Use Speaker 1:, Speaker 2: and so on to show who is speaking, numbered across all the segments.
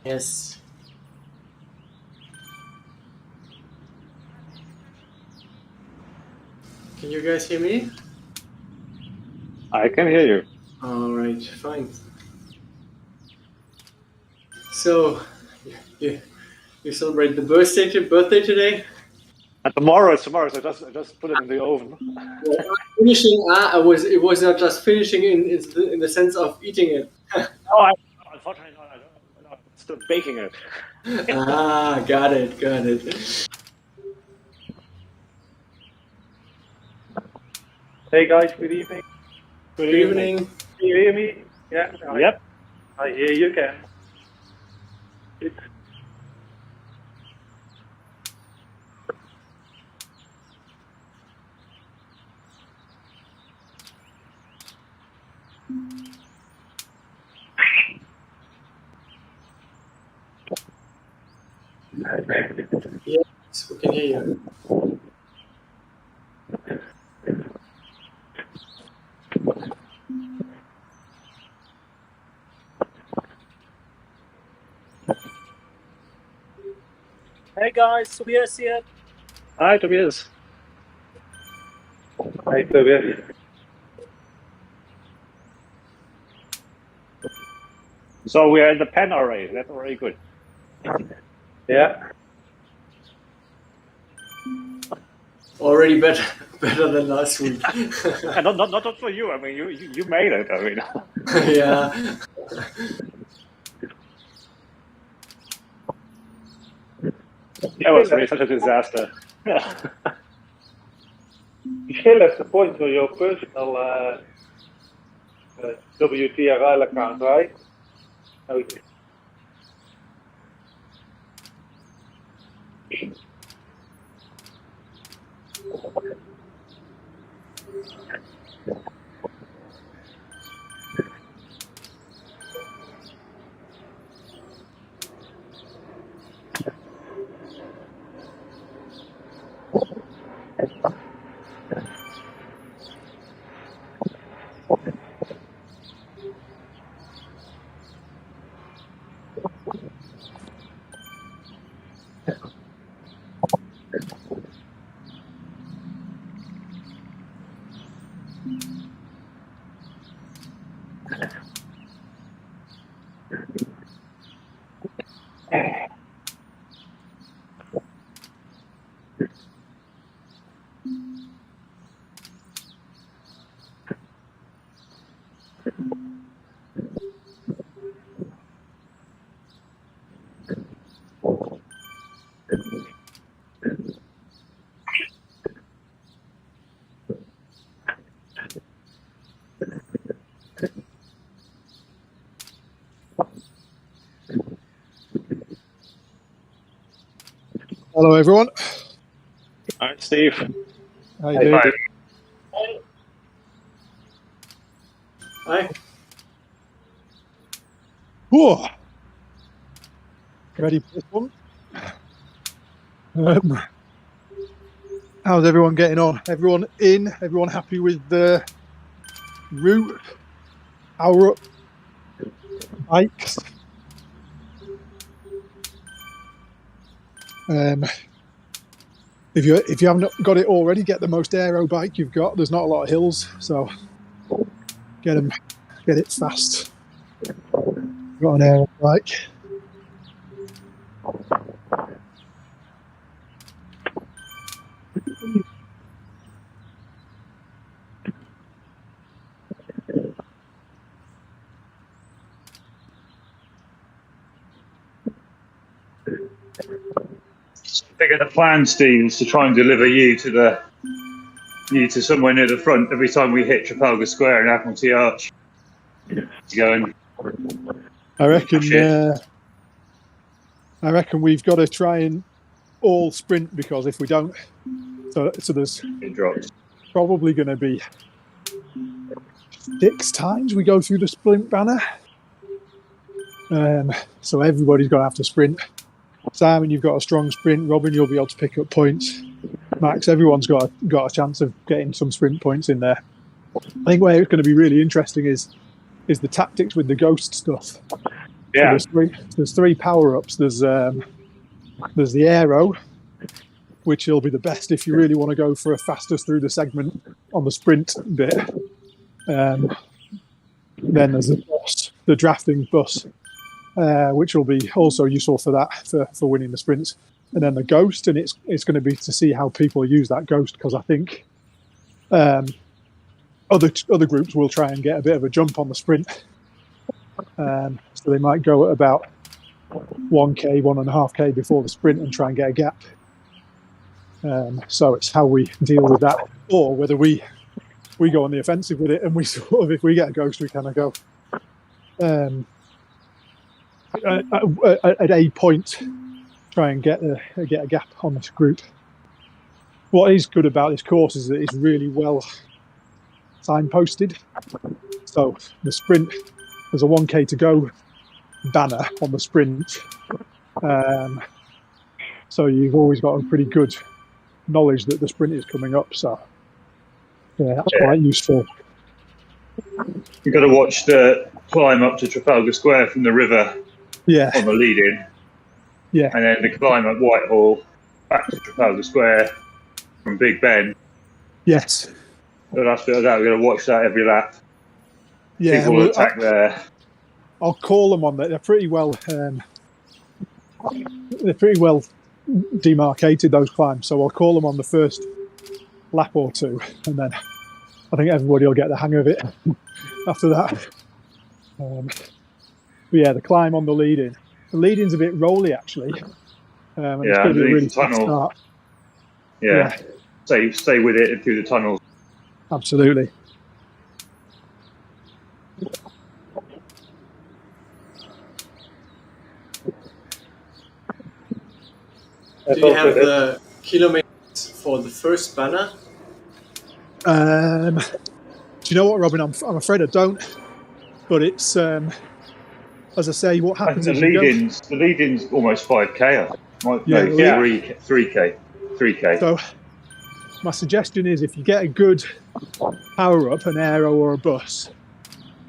Speaker 1: Yes. Can you guys hear me?
Speaker 2: I can hear you.
Speaker 1: All right, fine. So, you celebrate the birthday today?
Speaker 2: Tomorrow. So I just put it in the oven.
Speaker 1: Well, finishing. It was not just finishing in the sense of eating it.
Speaker 2: Unfortunately, I'm still baking it.
Speaker 1: Got it.
Speaker 3: Hey guys, good evening.
Speaker 1: Good evening.
Speaker 3: Can you hear me? Yeah.
Speaker 2: Yep.
Speaker 3: I hear you can. It's
Speaker 1: Yes, we can hear you.
Speaker 4: Hey guys, Tobias here.
Speaker 2: Hi, Tobias.
Speaker 3: Hi Tobias.
Speaker 2: So we are in the pen already. That's already good.
Speaker 3: Yeah.
Speaker 1: Already better than last week.
Speaker 2: And not for you. I mean, you made it. I mean.
Speaker 1: Yeah.
Speaker 2: That was really such a disaster.
Speaker 3: You still have the point on your personal WTRL account, right? Okay.
Speaker 5: Hello, everyone.
Speaker 2: All right, Steve.
Speaker 5: How you doing?
Speaker 1: Hi.
Speaker 5: Whoa. Ready for this one? How's everyone getting on? Everyone in? Everyone happy with the route? Power up bikes? If you haven't got it already, get the most aero bike you've got. There's not a lot of hills, so get it fast. Got an aero bike.
Speaker 6: I think the plan, Steve, is to try and deliver you to somewhere near the front every time we hit Trafalgar Square and Admiralty Arch. Going.
Speaker 5: I reckon we've got to try and all sprint, because if we don't, so there's probably going to be 6 times we go through the sprint banner. So everybody's going to have to sprint. Simon, you've got a strong sprint. Robin, you'll be able to pick up points. Max, everyone's got a chance of getting some sprint points in there. I think where it's going to be really interesting is the tactics with the ghost stuff.
Speaker 3: Yeah.
Speaker 5: So there's three power-ups. There's the aero, which will be the best if you really want to go for a fastest through the segment on the sprint bit. Then there's the bus, the drafting bus, which will be also useful for that, for winning the sprints. And then the ghost, and it's going to be to see how people use that ghost, because I think other groups will try and get a bit of a jump on the sprint. So they might go at about 1k, 1.5k before the sprint and try and get a gap. So it's how we deal with that, or whether we go on the offensive with it, and we sort of, if we get a ghost, we kind of go at a point, try and get a gap on this group. What is good about this course is that it's really well signposted. So the sprint, there's a 1k to go banner on the sprint. So you've always got a pretty good knowledge that the sprint is coming up. So yeah, that's quite useful.
Speaker 6: You've got to watch the climb up to Trafalgar Square from the river
Speaker 5: Yeah,
Speaker 6: on the lead-in.
Speaker 5: yeah,
Speaker 6: And then the climb up Whitehall back to Trafalgar Square from Big Ben.
Speaker 5: yes,
Speaker 6: So that's we've got to watch that every lap.
Speaker 5: yeah.
Speaker 6: People will attack there.
Speaker 5: I'll call them on that. They're pretty well. They're pretty well demarcated, those climbs. So I'll call them on the first lap or two, and then I think everybody will get the hang of it after that. But yeah, the climb on the lead-in. The lead-in's a bit rolly actually. And it's going to be a really fast start.
Speaker 6: Yeah. Stay with it through the tunnels.
Speaker 5: Absolutely.
Speaker 1: Do you have the kilometers for the first banner?
Speaker 5: Do you know what, Robin? I'm afraid I don't. But it's as I say, what happens
Speaker 6: I
Speaker 5: is
Speaker 6: think the lead-in's almost 5k.
Speaker 5: Yeah.
Speaker 6: 3k.
Speaker 5: So my suggestion is, if you get a good power up, an aero or a bus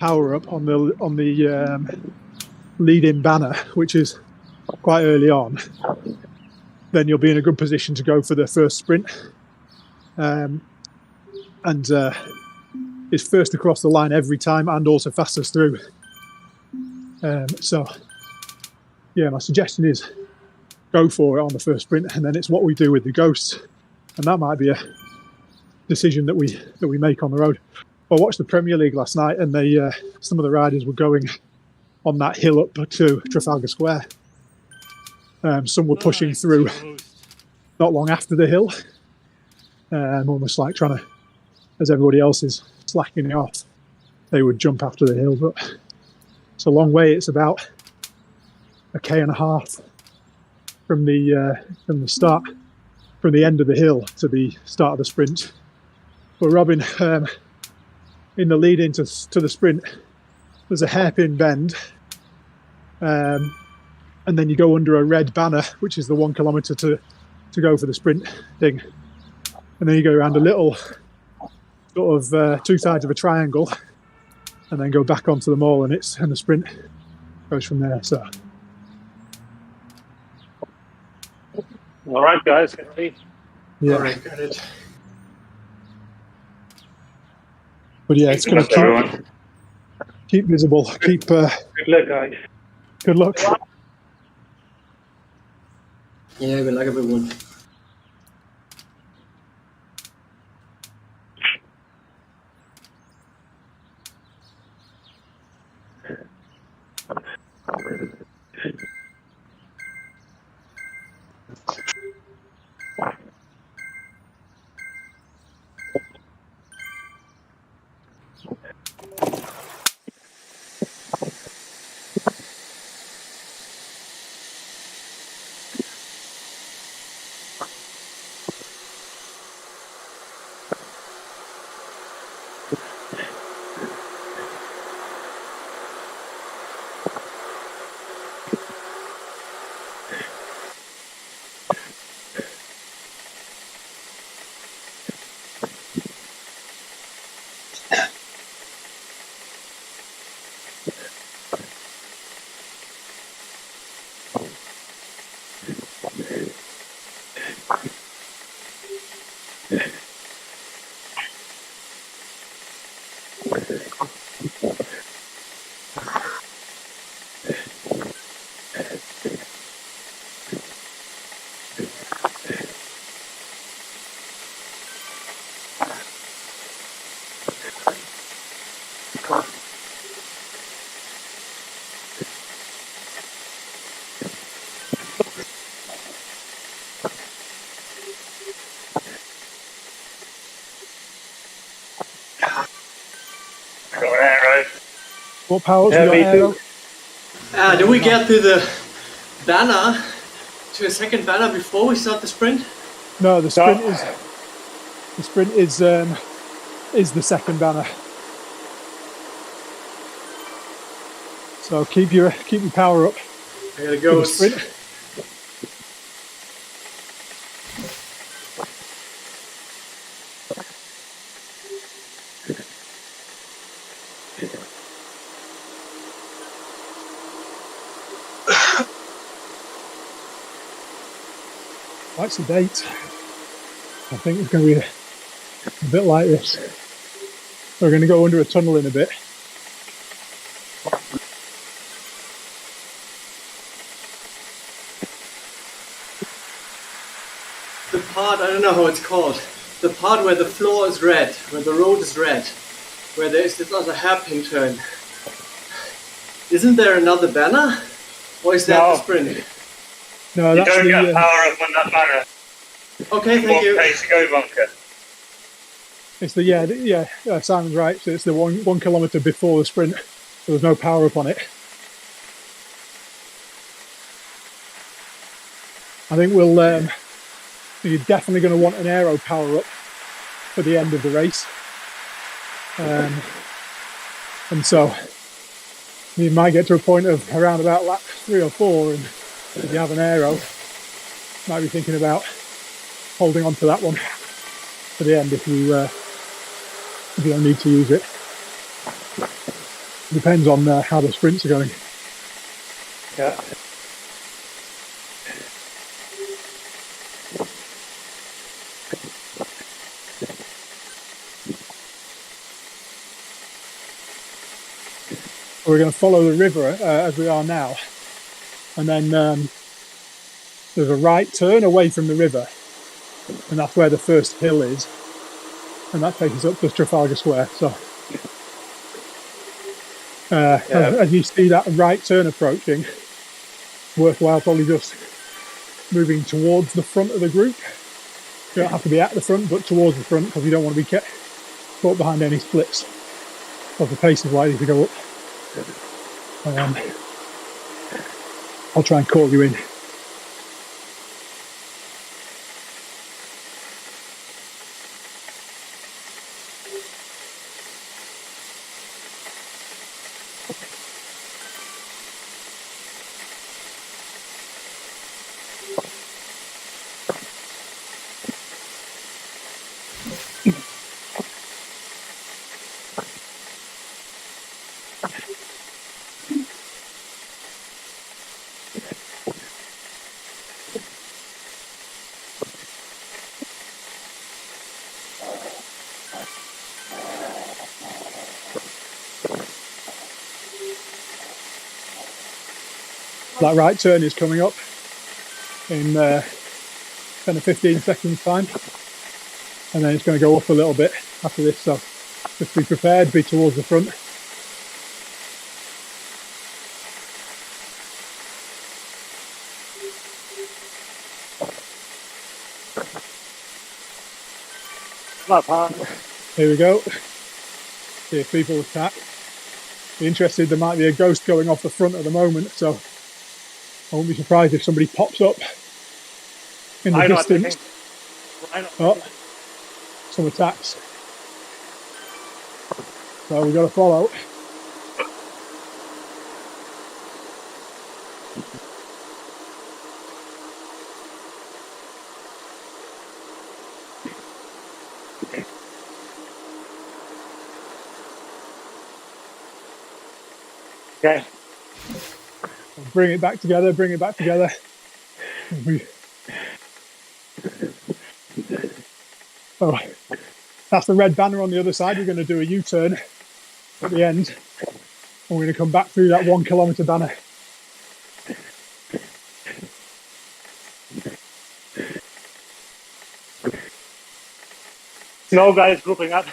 Speaker 5: power up on the lead-in banner, which is quite early on, then you'll be in a good position to go for the first sprint. And it's first across the line every time, and also fastest through. So yeah, my suggestion is go for it on the first sprint, and then it's what we do with the ghosts, and that might be a decision that we make on the road. I watched the Premier League last night, and some of the riders were going on that hill up to Trafalgar Square. Some were pushing through not long after the hill, almost like trying to, as everybody else is slacking it off, they would jump after the hill. But it's a long way. It's about 1.5 km from the start, from the end of the hill to the start of the sprint. But Robin, in the lead into the sprint, there's a hairpin bend, and then you go under a red banner, which is the 1 kilometre to go for the sprint thing, and then you go around a little sort of two sides of a triangle, and then go back onto the mall, and the sprint goes from there. So.
Speaker 3: All right, guys. Get ready.
Speaker 5: Yeah.
Speaker 1: All right, got it.
Speaker 5: But yeah, it's going to keep visible. Keep.
Speaker 3: Good luck, guys.
Speaker 5: Good luck.
Speaker 1: Yeah, good luck, everyone.
Speaker 6: Got an arrow.
Speaker 5: What powers
Speaker 3: Yeah,
Speaker 5: we got,
Speaker 3: me
Speaker 5: Aero?
Speaker 3: too.
Speaker 1: Do we get to the banner, to a second banner before we start the sprint?
Speaker 5: No, the sprint is the second banner. So keep your power up
Speaker 1: I gotta
Speaker 5: for
Speaker 1: go.
Speaker 5: the sprint. What's the date? I think it's going to be a bit like this. We're going to go under a tunnel in a bit.
Speaker 1: The part, I don't know how it's called, the part where the floor is red, where the road is red, where there is this other hairpin turn. Isn't there another banner? Or is that
Speaker 2: No.
Speaker 1: the sprint?
Speaker 5: No,
Speaker 6: You
Speaker 5: that's
Speaker 6: don't get
Speaker 5: the
Speaker 6: power up on that banner.
Speaker 1: Okay, thank you.
Speaker 6: 1k to go, bunker.
Speaker 5: it's the Simon's right. So it's the 1 kilometre before the sprint. So there's no power up on it. I think you're definitely going to want an aero power up for the end of the race. And so you might get to a point of around about lap 3 or 4, and if you have an aero, might be thinking about holding on to that one for the end if you don't need to use it. Depends on how the sprints are going.
Speaker 3: Yeah.
Speaker 5: We're going to follow the river as we are now, and then there's a right turn away from the river, and that's where the first hill is, and that takes us up to Trafalgar Square. So as you see that right turn approaching, worthwhile probably just moving towards the front of the group. You don't have to be at the front, but towards the front, because you don't want to be caught behind any splits, because the pace is likely to go up. I'll try and call you in. That right turn is coming up in 10 or 15 seconds time, and then it's going to go up a little bit after this, so just be prepared, be towards the front.
Speaker 2: Hello, partner.
Speaker 5: Here we go. See if people attack. Be interested, there might be a ghost going off the front at the moment, so I won't be surprised if somebody pops up in the distance. Oh, some attacks. So we've got to follow.
Speaker 2: Okay.
Speaker 5: Bring it back together, bring it back together. So that's the red banner on the other side. We're going to do a U-turn at the end, and we're going to come back through that 1 kilometre banner.
Speaker 3: Snow guys grouping up.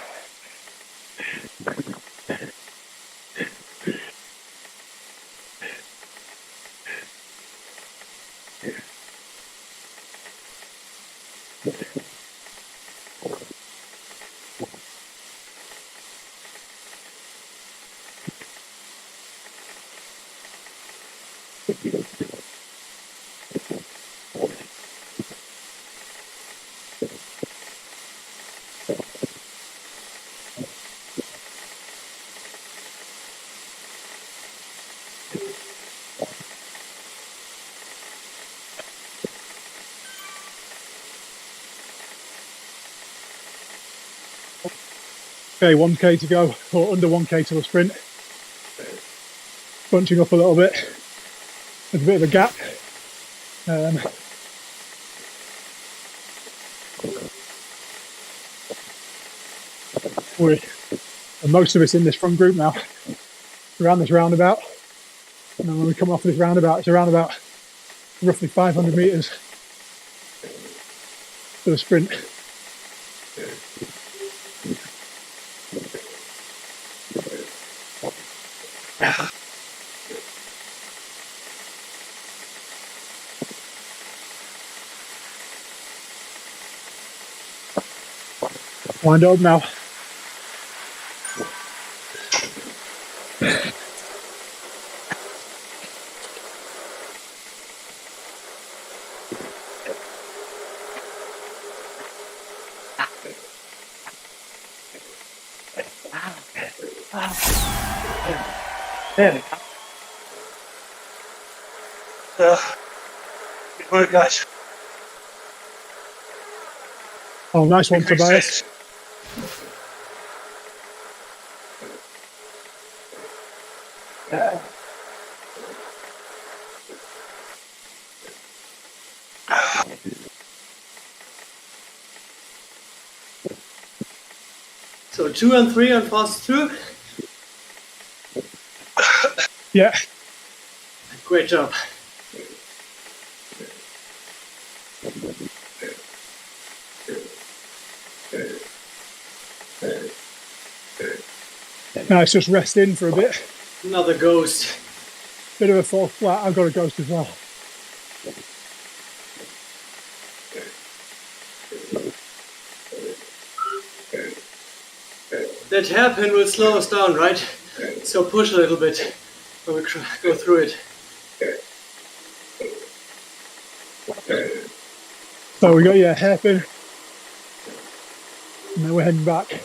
Speaker 5: Okay, 1k to go, or under 1k to the sprint. Bunching up a little bit. There's a bit of a gap. And most of us in this front group now, around this roundabout. And then when we come off this roundabout, it's around about roughly 500 metres for the sprint. Wind up now.
Speaker 3: There. Good work, guys.
Speaker 5: Oh, nice one, Tobias.
Speaker 1: So 2 and 3 on fast 2.
Speaker 5: Yeah.
Speaker 1: Great job.
Speaker 5: Now it's just rest in for a bit.
Speaker 1: Another ghost.
Speaker 5: Bit of a fall flat. I've got a ghost as well.
Speaker 1: That hairpin will slow us down, right? So push a little bit when we go through it.
Speaker 5: So we got your hairpin, and then we're heading back.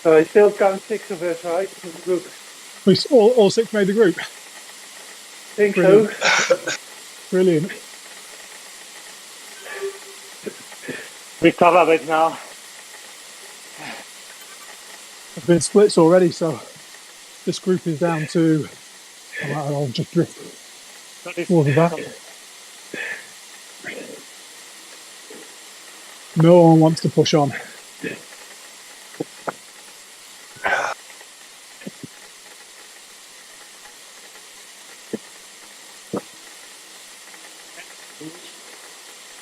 Speaker 3: So I still count 6 of us, right? In the group.
Speaker 5: We all 6 made the group.
Speaker 3: Think
Speaker 5: Brilliant.
Speaker 3: so.
Speaker 5: Brilliant.
Speaker 3: We cover it now.
Speaker 5: There's been splits already, so this group is down to. I'll just drift towards the back. No one wants to push on.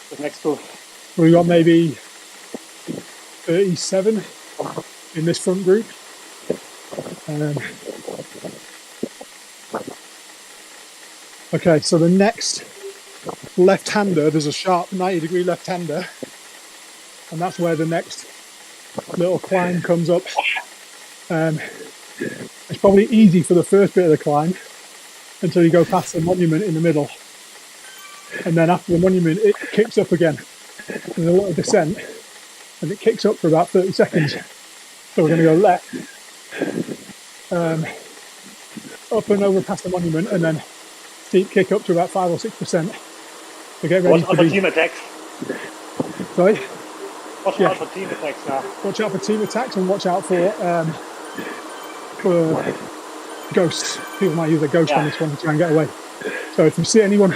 Speaker 3: The next two.
Speaker 5: We got maybe 37 in this front group. Okay, so the next left-hander, there's a sharp 90-degree left-hander, and that's where the next little climb comes up. It's probably easy for the first bit of the climb, until you go past the monument in the middle. And then after the monument, it kicks up again. There's a little descent, and it kicks up for about 30 seconds. So we're going to go left, up and over past the monument, and then steep kick up to about 5 or 6%. So get ready
Speaker 2: Watch out for team attacks.
Speaker 5: Sorry?
Speaker 2: Watch out for team attacks now.
Speaker 5: Watch out for team attacks and watch out for ghosts. People might use a ghost on this one to try and get away. So if you see anyone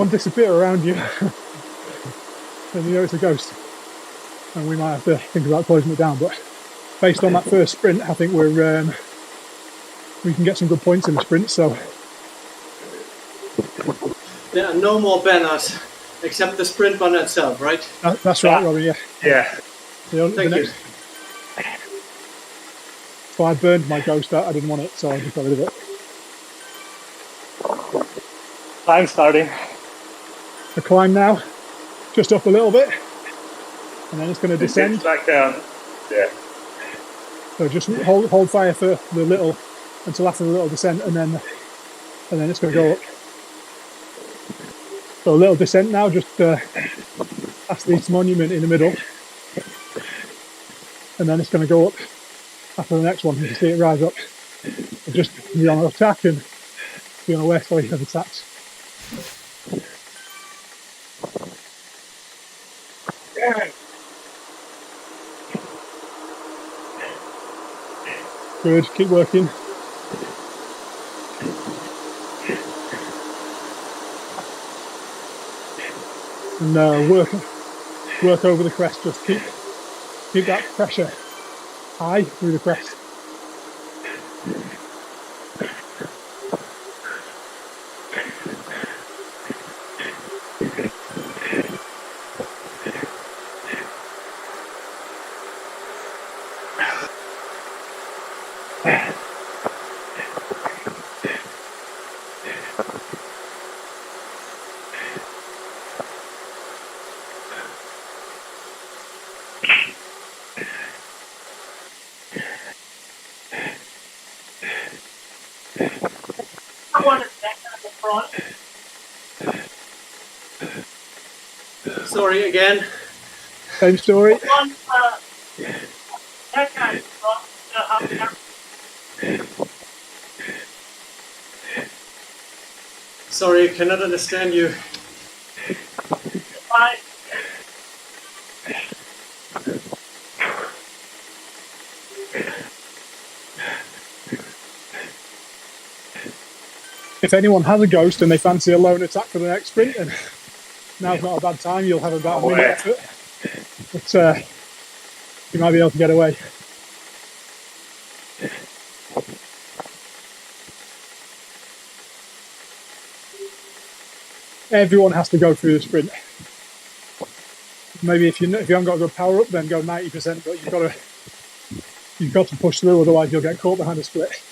Speaker 5: disappear around you, then you know it's a ghost. And we might have to think about closing it down. But based on that first sprint, I think we can get some good points in the sprint. So
Speaker 1: there are no more banners except the sprint banner itself, right?
Speaker 5: That's right, Robin. Yeah.
Speaker 6: Yeah.
Speaker 1: Thank you.
Speaker 5: So I burned my ghost out. I didn't want it, so I just got rid of it.
Speaker 2: Time starting.
Speaker 5: The climb now, just up a little bit, and then it's going to descend.
Speaker 6: Back down. Yeah.
Speaker 5: So just hold fire for the little until after the little descent, and then it's going to go up. So a little descent now, just past this monument in the middle, and then it's going to go up after the next one. You can see it rise up. So just be on attack and be on a west way of attacks. Good, keep working. And work over the crest. Just keep that pressure high through the crest.
Speaker 1: Sorry again.
Speaker 5: Same story.
Speaker 1: Sorry, I cannot understand you.
Speaker 5: If anyone has a ghost and they fancy a lone attack for the next sprint, then now's not a bad time. You'll have about a minute effort, but you might be able to get away. Everyone has to go through the sprint. Maybe if you haven't got a good power up, then go 90%. But you've got to push through, otherwise you'll get caught behind a split.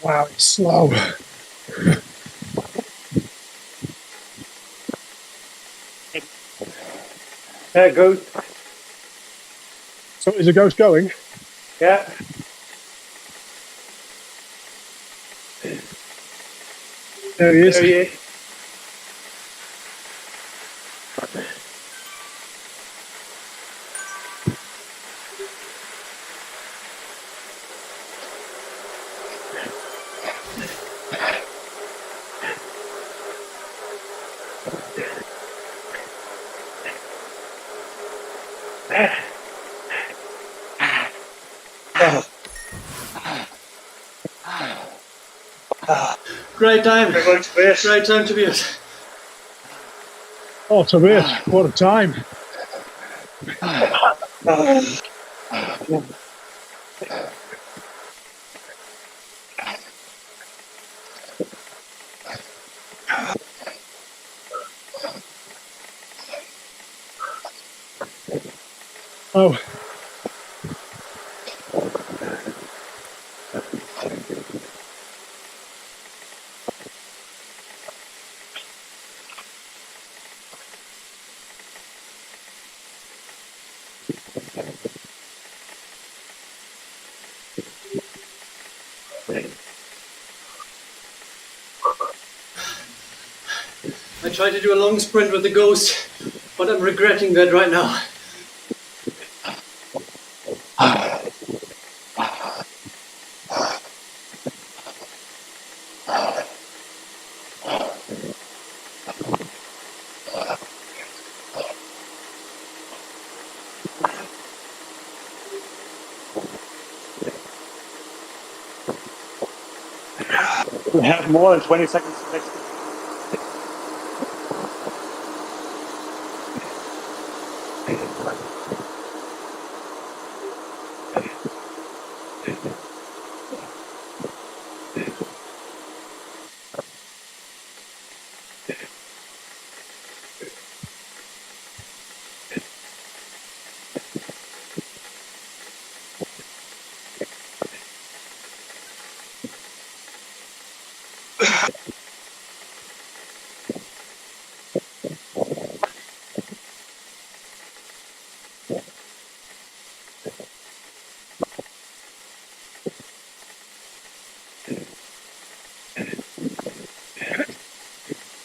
Speaker 5: Wow, it's slow.
Speaker 3: There it goes.
Speaker 5: So is a ghost going?
Speaker 3: Yeah.
Speaker 5: There he is.
Speaker 3: There he is.
Speaker 1: Great time. Great time to be it.
Speaker 5: Oh, Tobias, what a time. Oh.
Speaker 1: I tried to do a long sprint with the Ghost, but I'm regretting that right now.
Speaker 2: We have more than 20 seconds next.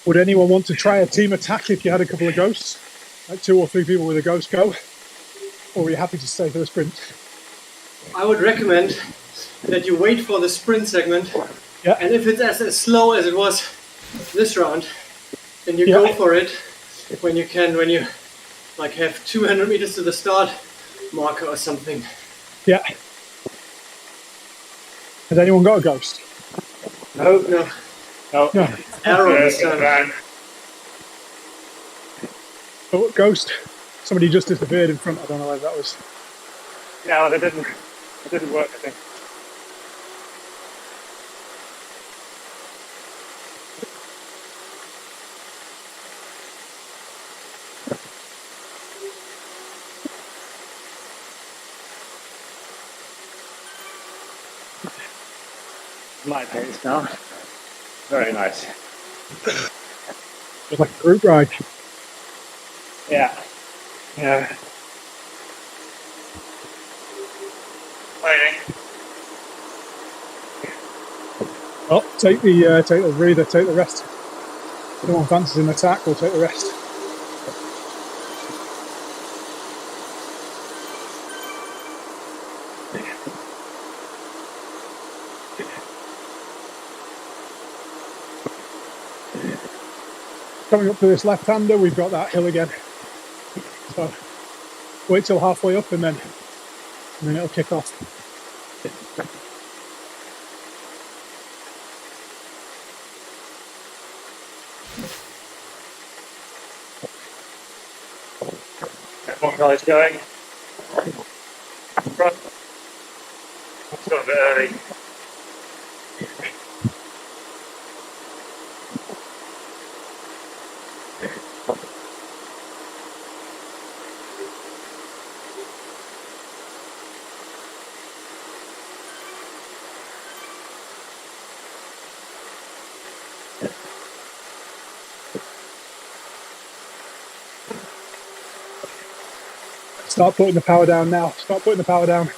Speaker 5: Would anyone want to try a team attack if you had a couple of ghosts? Like 2 or 3 people with a ghost go? Or are you happy to stay for the sprint?
Speaker 1: I would recommend that you wait for the sprint segment,
Speaker 5: Yeah.
Speaker 1: and if it's as slow as it was this round, then you
Speaker 5: Yeah.
Speaker 1: go for it when you can, when you like have 200 meters to the start marker or something.
Speaker 5: Yeah. Has anyone got a ghost?
Speaker 1: No,
Speaker 2: No.
Speaker 5: No.
Speaker 1: arrow this time.
Speaker 2: Van.
Speaker 5: Oh, ghost. Somebody just disappeared in front. I don't know whether that was.
Speaker 2: No, that didn't work, I think. My pace now. Very nice.
Speaker 5: It was like a group ride.
Speaker 2: Yeah. Yeah. Waiting.
Speaker 5: Oh, take the breather, take the rest. If anyone fancies an attack, we'll take the rest. Coming up to this left-hander, we've got that hill again. So wait till halfway up and then it'll kick off.
Speaker 2: One guy's going. Front. It's got a bit early.
Speaker 5: Start putting the power down now. Start putting the power down.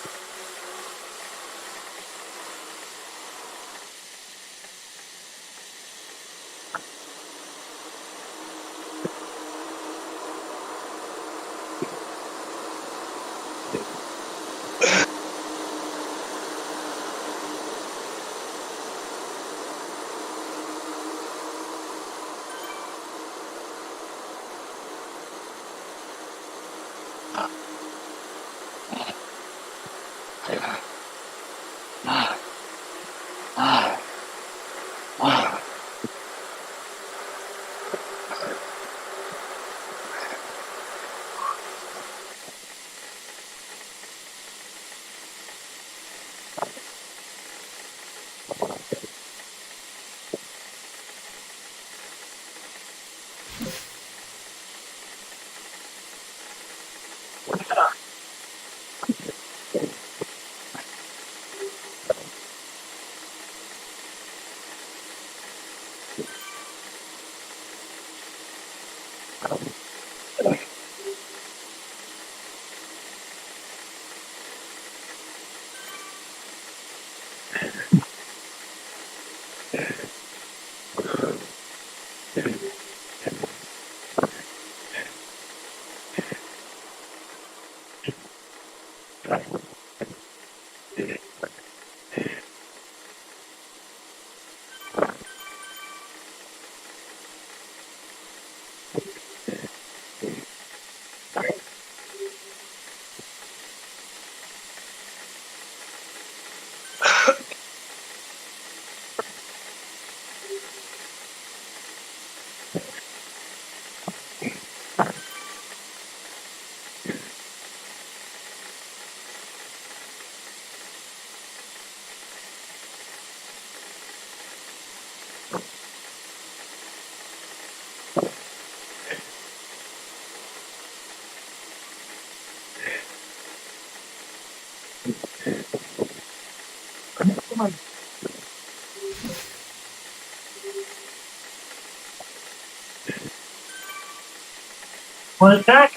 Speaker 4: Want attack?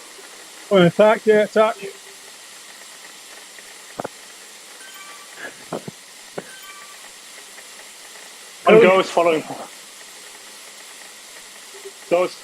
Speaker 5: Oh, attack, yeah, attack.
Speaker 2: And Ghost following. Ghost.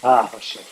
Speaker 2: Ah, oh shit.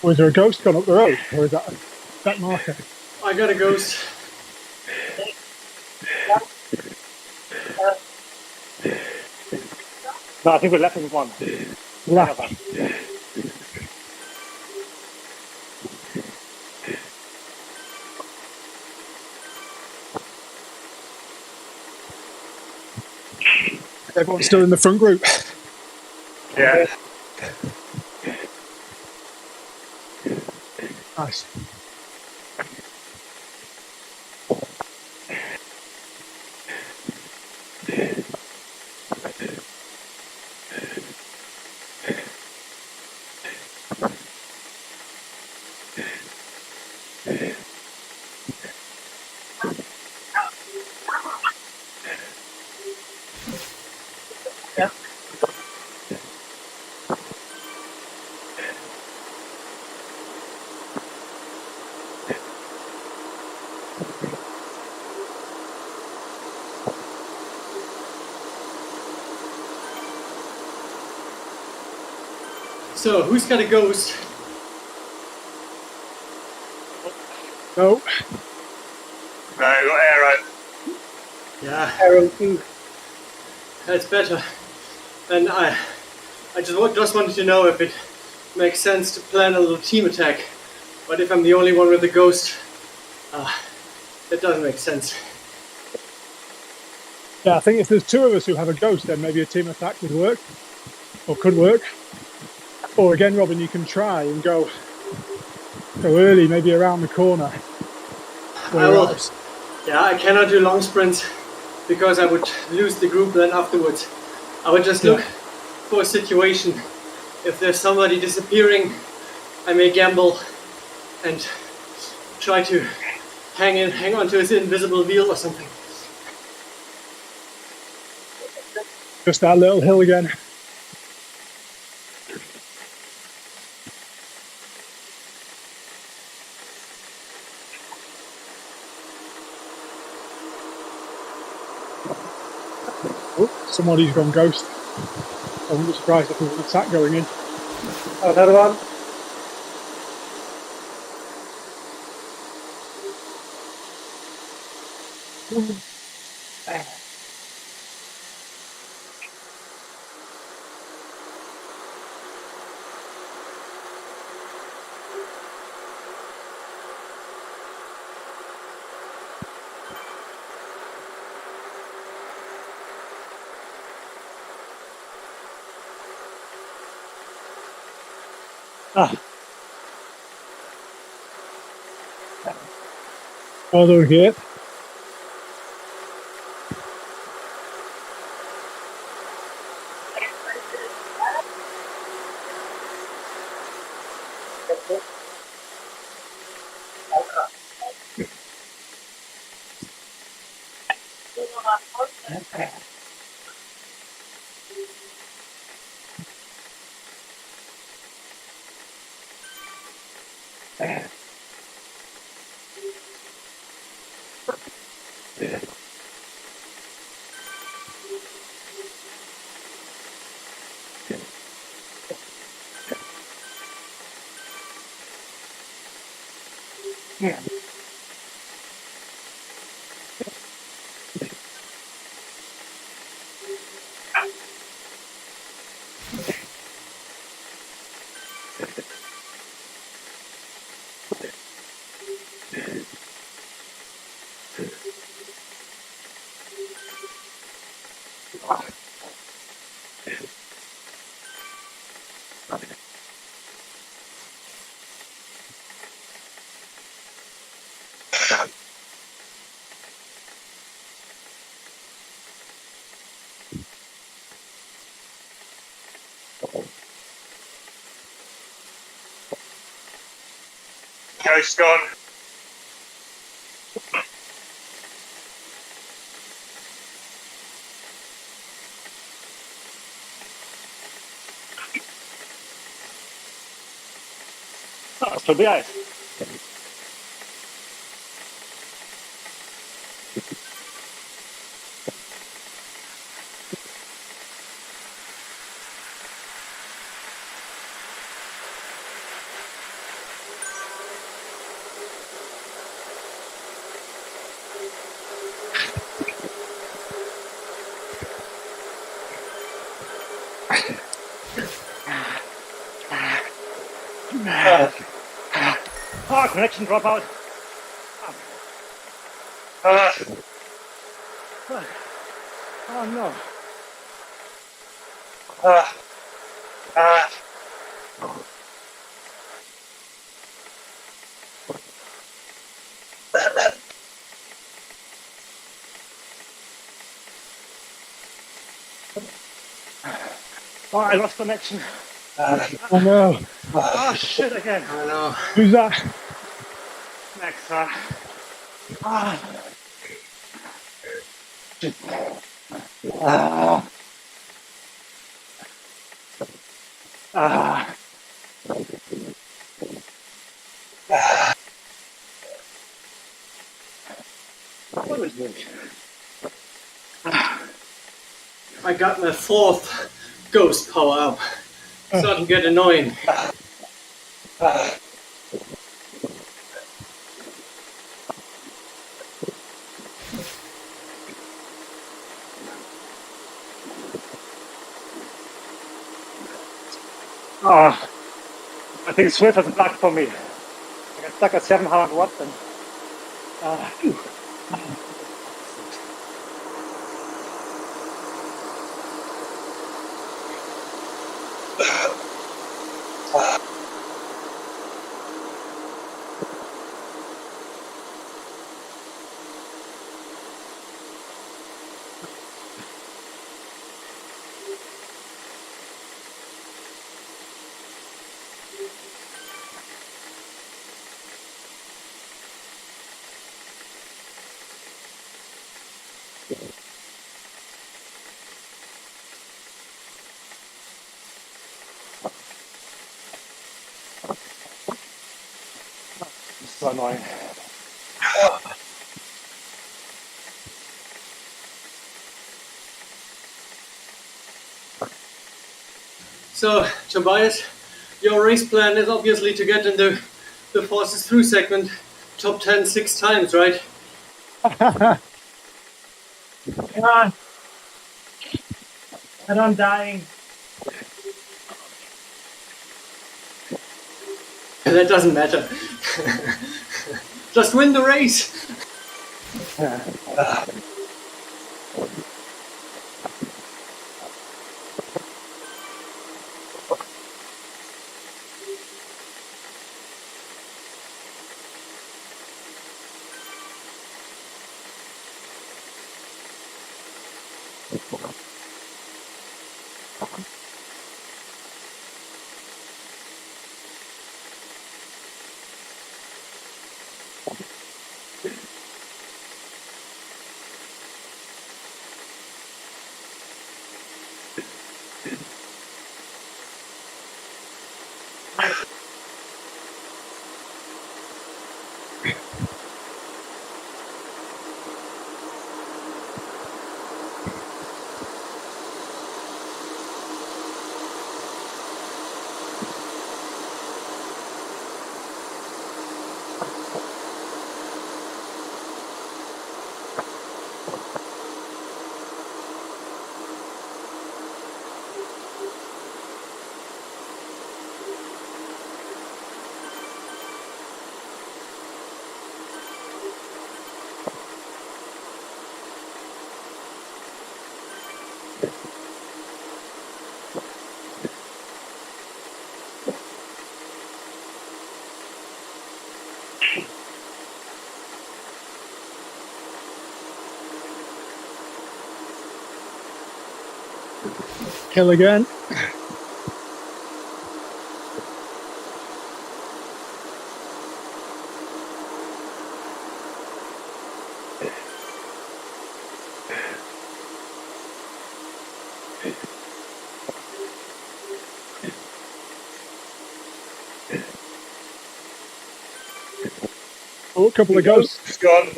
Speaker 5: Was there a ghost gone up the road, or is that a back marker?
Speaker 1: I got a ghost.
Speaker 2: No, I think we're left with one.
Speaker 5: Yeah. Everyone's still in the front group.
Speaker 2: Yeah.
Speaker 5: Nice.
Speaker 1: So, who's got a ghost?
Speaker 5: No.
Speaker 6: No, I got arrow.
Speaker 1: Yeah,
Speaker 3: Arrow 2.
Speaker 1: that's better. And I just wanted to know if it makes sense to plan a little team attack. But if I'm the only one with a ghost, that doesn't make sense.
Speaker 5: Yeah, I think if there's two of us who have a ghost, then maybe a team attack would work, or could work. Or again, Robin, you can try and go early, maybe around the corner.
Speaker 1: I will. Yeah, I cannot do long sprints because I would lose the group then afterwards. I would just look for a situation. If there's somebody disappearing, I may gamble and try to hang on to his invisible wheel or something.
Speaker 5: Just that little hill again. Oh, somebody's gone ghost. I wouldn't be surprised if there's an attack going in.
Speaker 3: Another one.
Speaker 5: Although here.
Speaker 6: Ghost gone.
Speaker 2: Oh, still the ice. Oh, connection drop out. Oh no. Oh, I lost connection.
Speaker 5: Oh no.
Speaker 2: Oh shit again.
Speaker 1: I know.
Speaker 5: Who's that?
Speaker 2: Next. What was this?
Speaker 1: I got my fourth ghost power up. starting to get annoying.
Speaker 2: Oh, I think Swift has blocked for me. I got stuck at 700 watts and it's so annoying.
Speaker 1: So, Tobias, your race plan is obviously to get in the forces through segment top 10 6 times, right?
Speaker 2: Come on. And I'm dying.
Speaker 1: That doesn't matter. Just win the race.
Speaker 5: Kill again. Oh, a couple of ghosts.
Speaker 6: It's gone.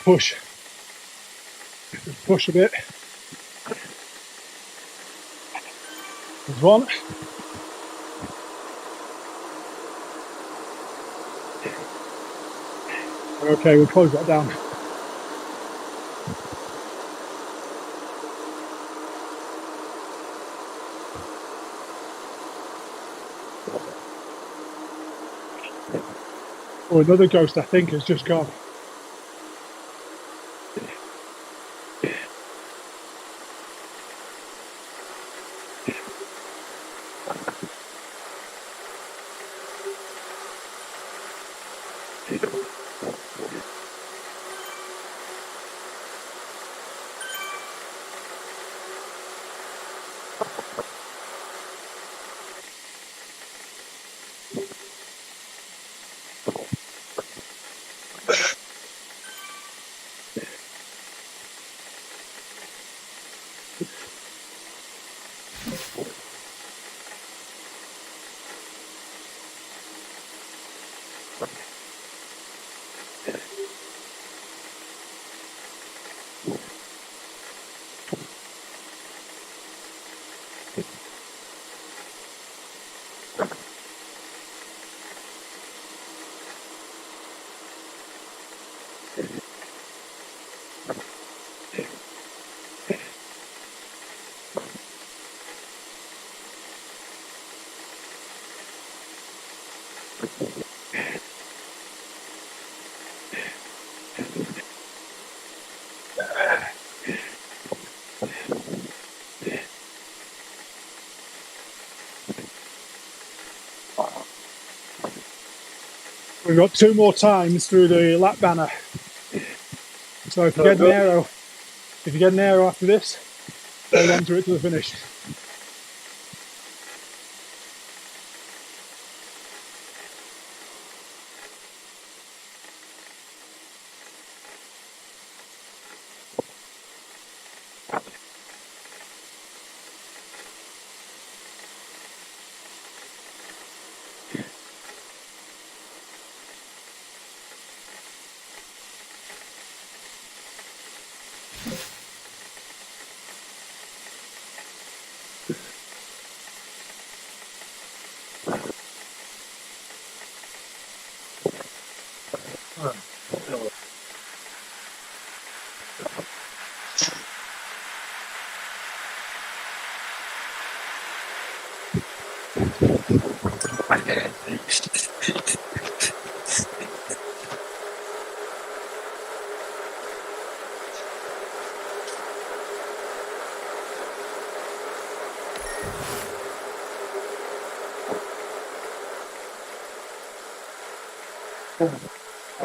Speaker 5: Push. Push a bit. There's one. Okay, we'll close that down. Oh, another ghost, I think, has just gone. We've got 2 more times through the lap banner. So if you get an aero after this, hold on to it to the finish.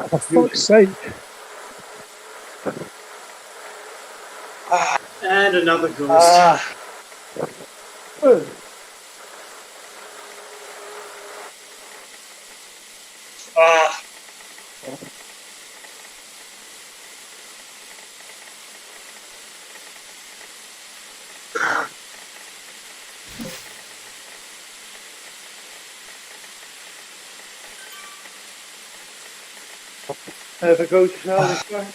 Speaker 5: For fuck's sake.
Speaker 1: And another ghost.
Speaker 3: Have a go to now this time.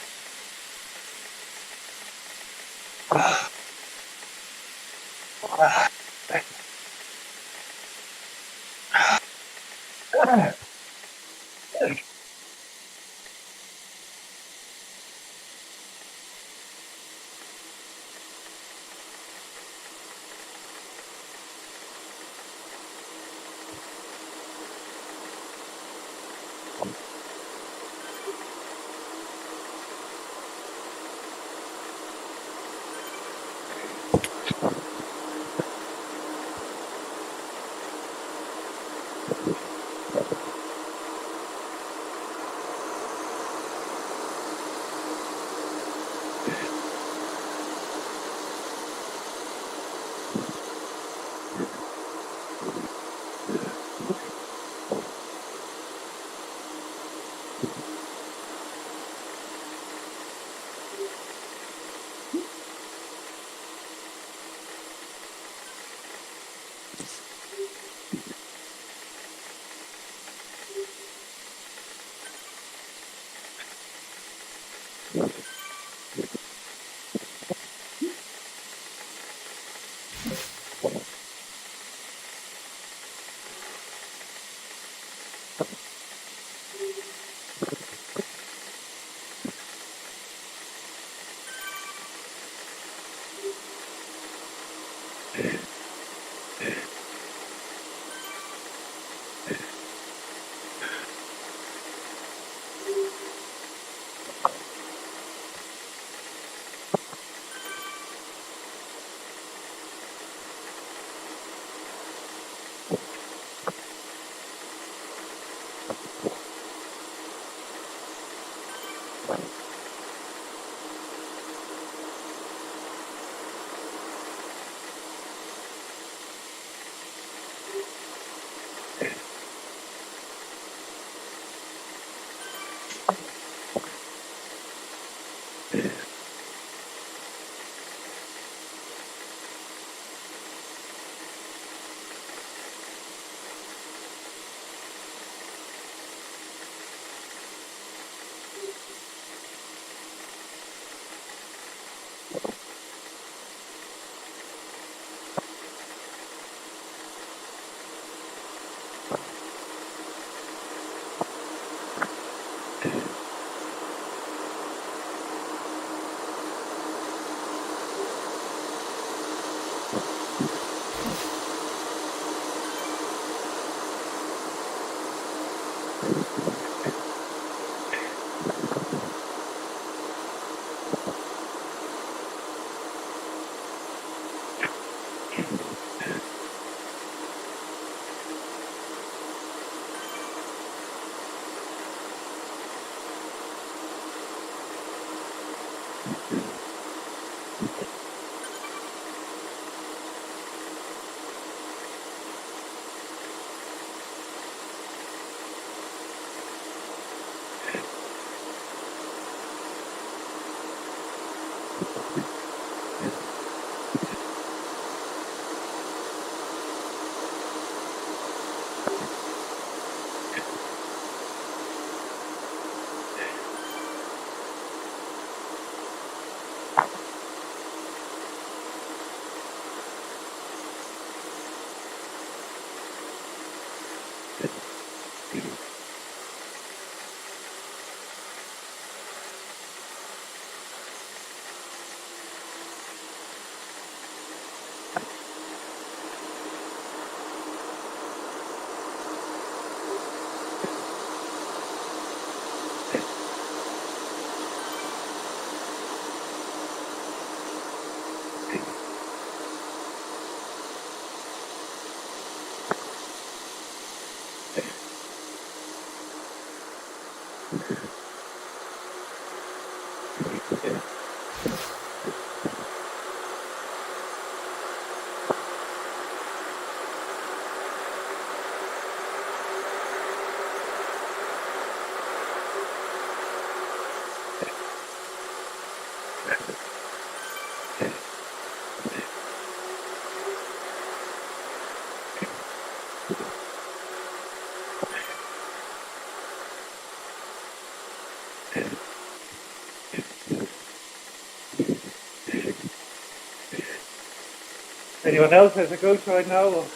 Speaker 3: Anyone else has a ghost right now? Or?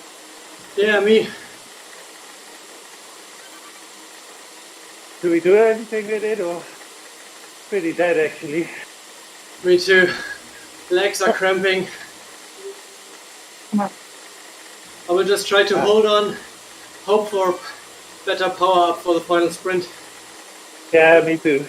Speaker 1: Yeah, me.
Speaker 3: Do we do anything with it, or pretty dead actually?
Speaker 1: Me too. Legs are cramping. I will just try to hold on, hope for better power up for the final sprint.
Speaker 3: Yeah, me too.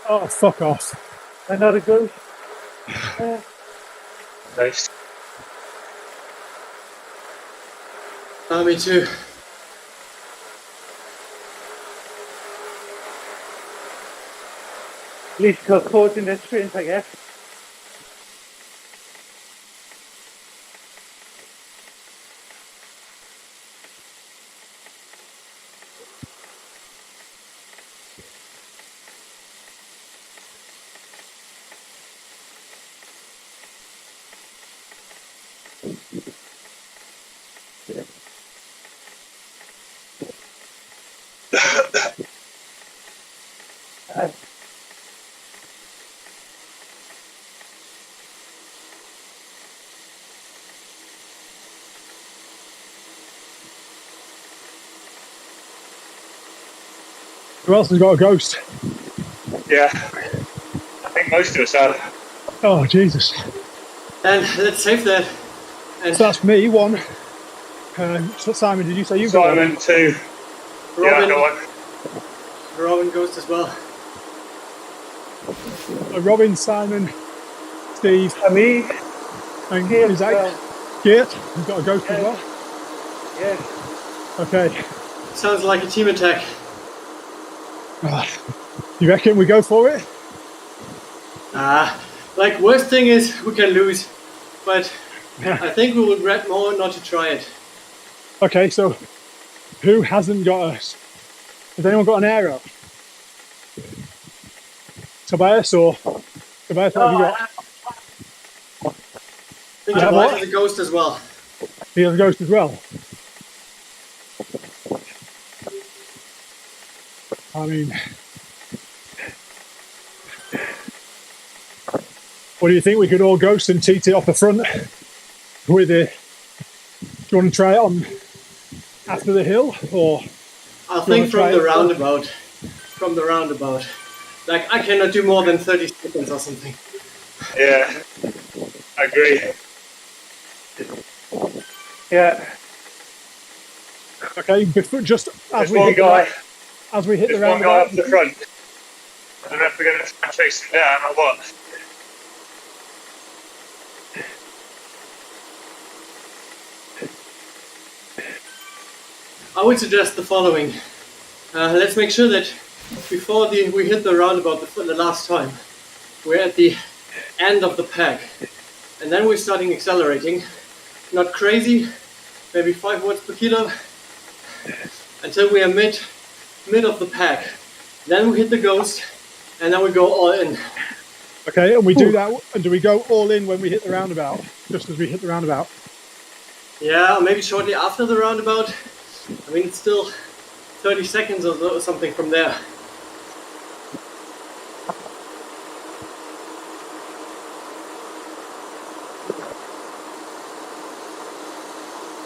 Speaker 5: Oh, fuck off.
Speaker 3: Another ghost.
Speaker 6: Nice.
Speaker 1: Me too.
Speaker 3: At least got caught in the sprint, I guess.
Speaker 5: Who else has got a ghost?
Speaker 6: Yeah. I think think most of us have.
Speaker 5: Oh, Jesus.
Speaker 1: And let's save that. And
Speaker 5: So that's me, one. So Simon, did you say you've got one?
Speaker 6: Simon, 2. Yeah, I
Speaker 1: Robin,
Speaker 6: got one.
Speaker 1: Robin Ghost as well.
Speaker 5: Robin, Simon, Steve,
Speaker 3: Me,
Speaker 5: and
Speaker 3: Geert
Speaker 5: is that
Speaker 3: as well.
Speaker 5: Geert? You've got a ghost as well?
Speaker 3: Yes.
Speaker 5: Okay.
Speaker 1: Sounds like a team attack.
Speaker 5: You reckon we go for it?
Speaker 1: Like, worst thing is we can lose, but I think we would regret more not to try it.
Speaker 5: Okay, so who hasn't got us? Has anyone got an arrow? Tobias, what have you got?
Speaker 1: I think
Speaker 5: Yeah,
Speaker 1: Tobias
Speaker 5: what?
Speaker 1: has a ghost as well.
Speaker 5: He has a ghost as well. I mean, what do you think? We could all ghost and TT off the front with it. Do you want to try it on after the hill, or?
Speaker 1: I think
Speaker 5: try
Speaker 1: from the
Speaker 5: it?
Speaker 1: roundabout. From the roundabout. Like, I cannot do more than 30 seconds or something.
Speaker 6: Yeah, I agree.
Speaker 3: Yeah.
Speaker 5: Okay, just
Speaker 6: There's one guy.
Speaker 5: as we hit the
Speaker 6: There's one guy
Speaker 5: roundabout.
Speaker 6: up the front. I don't know if we're going to try and chase him down or what.
Speaker 1: I would suggest the following. Let's make sure that before we hit the roundabout the last time, we're at the end of the pack. And then we're starting accelerating. Not crazy, maybe 5 watts per kilo, until we are mid of the pack. Then we hit the ghost, and then we go all in.
Speaker 5: Okay, and we do that, and do we go all in when we hit the roundabout? Just as we hit the roundabout?
Speaker 1: Yeah, or maybe shortly after the roundabout. I mean, it's still 30 seconds or something from there.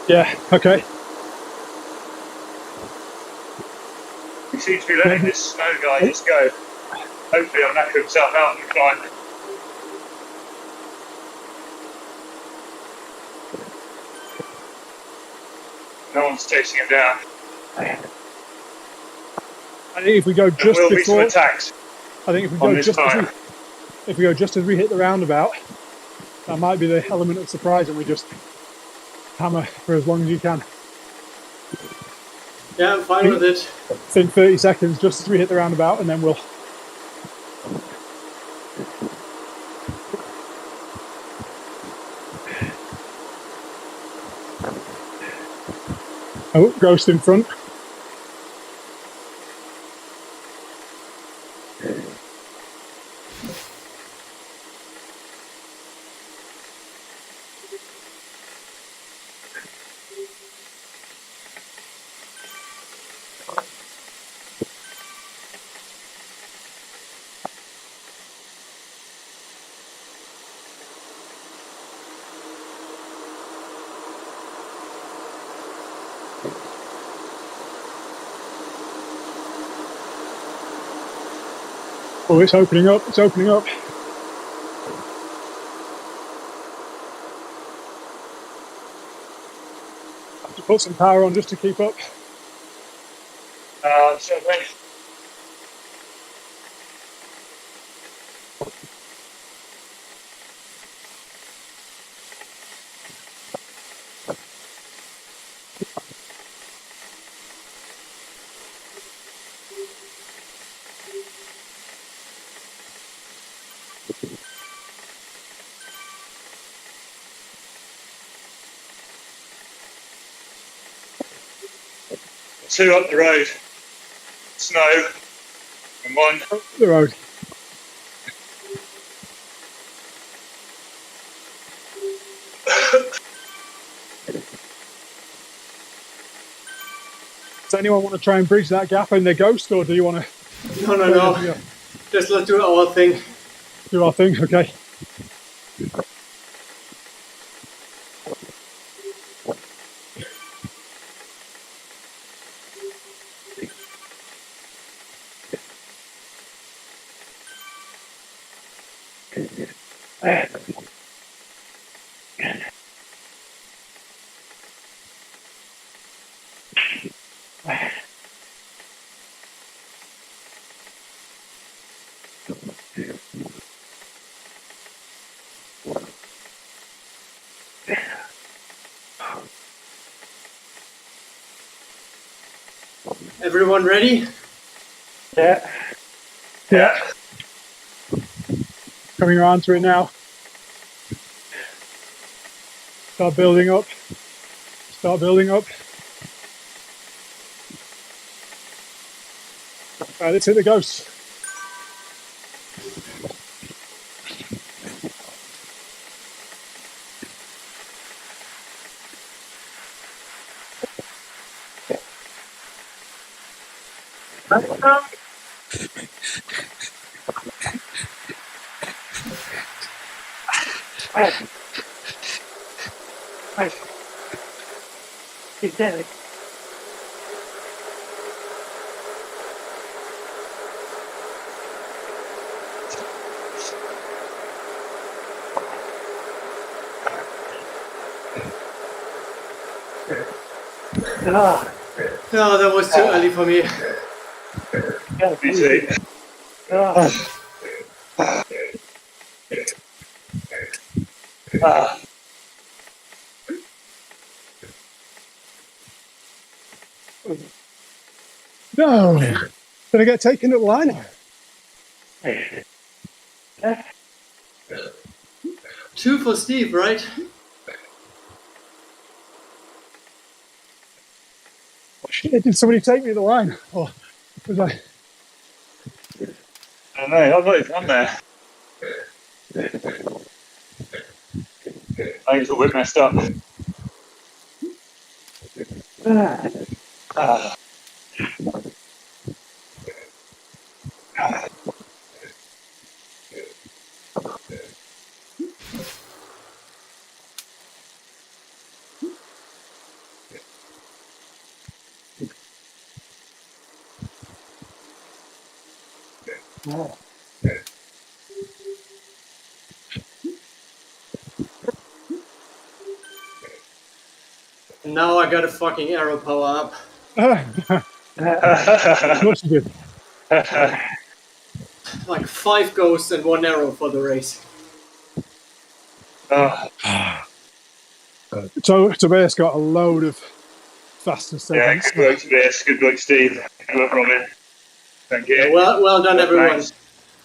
Speaker 5: Yeah, okay.
Speaker 6: He seems to be letting this snow guy just go. Hopefully he'll knock himself out and climb. No one's chasing him down.
Speaker 5: I think if we go
Speaker 6: There
Speaker 5: just
Speaker 6: will be some
Speaker 5: before,
Speaker 6: attacks
Speaker 5: I think if we
Speaker 6: on
Speaker 5: go
Speaker 6: this
Speaker 5: just
Speaker 6: time.
Speaker 5: if we go just as we hit the roundabout, that might be the element of surprise, and we just hammer for as long as you can.
Speaker 1: Yeah, I'm fine with it.
Speaker 5: Think 30 seconds just as we hit the roundabout, and then we'll. Oh, ghost in front. Oh, it's opening up, it's opening up. Have to put some power on just to keep up.
Speaker 6: Certainly. Two up the road. Snow. And one.
Speaker 5: The road. Does anyone want to try and bridge that gap in their ghost, or do you want to
Speaker 1: No. Just let's do our thing.
Speaker 5: do our thing? Okay.
Speaker 1: Everyone ready?
Speaker 3: Yeah.
Speaker 5: Yeah. Coming around to it now. Start building up. Start building up. Right, let's hit the ghost.
Speaker 3: He's dead. Ah,
Speaker 1: No, that was too early for me.
Speaker 3: yeah,
Speaker 6: Me too.
Speaker 3: ah.
Speaker 6: Ah,
Speaker 5: No. Did I get taken at the line?
Speaker 1: 2 for Steve, right?
Speaker 5: Shit, did somebody take me at the line? Or was I?
Speaker 6: I don't know. I'm not even on there. I think it's a bit messed up. Ah.
Speaker 1: And now I got a fucking arrow power up.
Speaker 5: Of course you did.
Speaker 1: Like 5 ghosts and 1 arrow for the race.
Speaker 6: Oh,
Speaker 5: So Tobias got a load of faster
Speaker 6: yeah,
Speaker 5: segments.
Speaker 6: good work, Tobias. Good work, Steve. Good work, Robin. Thank you.
Speaker 1: Well done, everyone.
Speaker 6: Thanks.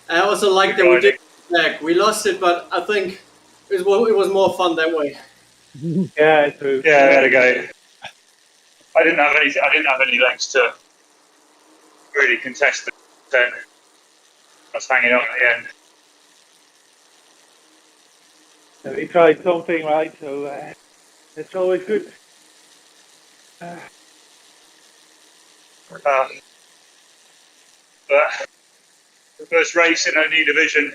Speaker 1: I also like that we did it back. We lost it, but I think it was more fun that way.
Speaker 3: Yeah, true.
Speaker 6: Yeah, there we go. I didn't have any legs to really contest the 10. I was hanging on at the end.
Speaker 3: So we tried something, right? So it's always good.
Speaker 6: But the first race in our new division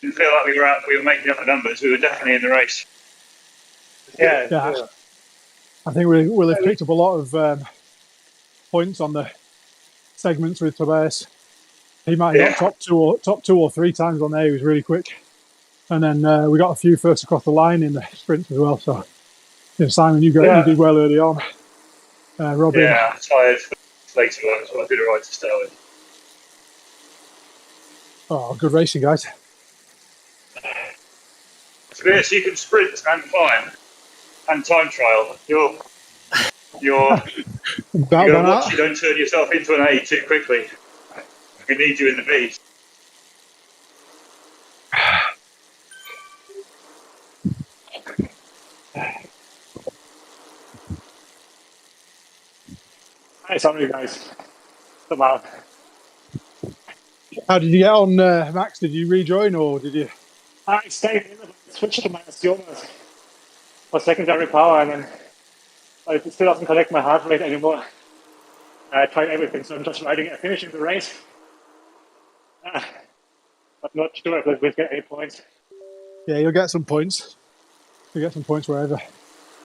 Speaker 6: didn't feel like we were making up the numbers. We were definitely in the race.
Speaker 3: Yeah,
Speaker 5: Yeah.
Speaker 3: true.
Speaker 5: I think we'll have picked up a lot of points on the segments with Tobias. He might have got top two or 3 times on there. He was really quick. And then we got a few first across the line in the sprints as well. So, Simon, you did well early on. Robin.
Speaker 6: Yeah, I'm tired for later on, so I did alright to start with.
Speaker 5: Oh, good racing, guys.
Speaker 6: Tobias, you can sprint and climb and time trial. You're watch you don't turn yourself into an A too quickly. We need you in the beast.
Speaker 2: Nice on you guys. Come on.
Speaker 5: How did you get on, Max? Did you rejoin or did you?
Speaker 2: I stayed in, switched to minus Jonas for secondary power, and then it still doesn't collect my heart rate anymore. I tried everything, so I'm just finishing the race. But not sure if we'll get 8 points.
Speaker 5: Yeah, you'll get some points. You'll get some points wherever.